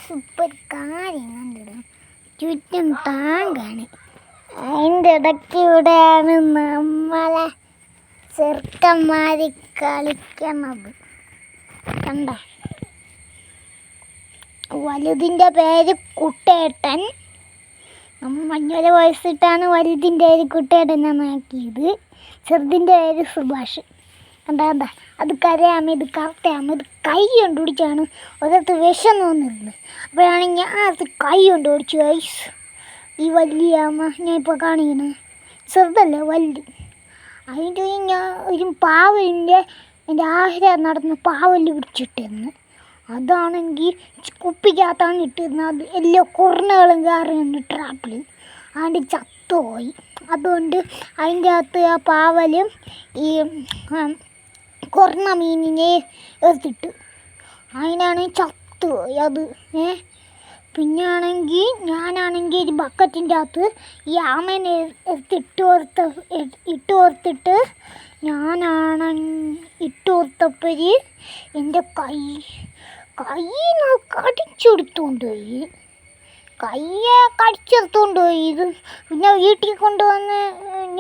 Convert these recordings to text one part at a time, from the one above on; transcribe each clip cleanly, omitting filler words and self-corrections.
Super കാര്യം കണ്ടിടും ചുറ്റും താങ്കാണ്. അതിൻ്റെ ഇടയ്ക്കൂടെയാണ് നമ്മളെ ചെറുക്കന്മാർ കളിക്കണത്. കണ്ട, വലുതിൻ്റെ പേര് കുട്ടേട്ടൻ. നമ്മൾ മഞ്ഞൾ വയസ്സിട്ടാണ് വലുതിൻ്റെ പേര് കുട്ടേട്ടൻ എന്നാക്കിയത്. ചെറുതിൻ്റെ പേര് സുഭാഷ്. കണ്ട കണ്ട, അത് കരയാമ, ഇത് കറക്റ്റാമ, ഇത് കൈ കൊണ്ട് പിടിച്ചാണ് ഒരിടത്ത് വിഷം തോന്നുന്നത്. അപ്പോഴാണ് ഞാൻ അത് കൈ കൊണ്ട് പിടിച്ചു. ഐസ് ഈ വലിയ അമ്മ ഞാൻ ഇപ്പോൾ കാണിക്കണേ ചെറുതല്ലേ വലുത്. അതിൻ്റെ ഞാൻ ഒരു പാവലിൻ്റെ എൻ്റെ ആഹാരം നടന്ന പാവല് പിടിച്ചിട്ടിരുന്നു. അതാണെങ്കിൽ കുപ്പിക്കകത്താണ് ഇട്ടിരുന്നത്. അത് എല്ലാ കുറുനകളും കയറിയുണ്ട് ട്രാപ്പിൽ. അതിൻ്റെ ചത്തുപോയി. അതുകൊണ്ട് അതിൻ്റെ അകത്ത് ആ പാവലും ഈ കുറഞ്ഞ മീനിനെ എടുത്തിട്ട് അതിനാണ് ചത്തുപോയി അത്. പിന്നെയാണെങ്കിൽ ഞാനാണെങ്കിൽ ഒരു ബക്കറ്റിൻ്റെ അകത്ത് ഈ ആമേനെ ഇട്ട് ഓർത്തിട്ട് ഇട്ട് ഓർത്തപ്പോൾ എൻ്റെ കൈ കടിച്ചെടുത്തുകൊണ്ട് പോയി. കയ്യെ കടിച്ചെടുത്തുകൊണ്ട് പോയി. ഇത് പിന്നെ വീട്ടിൽ കൊണ്ടുവന്ന്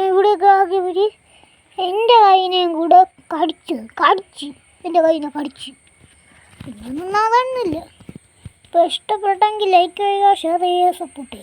ഇവിടെയൊക്കെ ആക്കിയവർ എൻ്റെ കൈനെയും കൂടെ കടിച്ച് എൻ്റെ കൈനെ കടിച്ച്. പിന്നെ ഒന്നും അതന്നില്ല. ഇപ്പോൾ ഇഷ്ടപ്പെട്ടെങ്കിൽ ലൈക്ക് ചെയ്യുക, ഷെയർ ചെയ്യുക, സപ്പോർട്ട് ചെയ്യുക.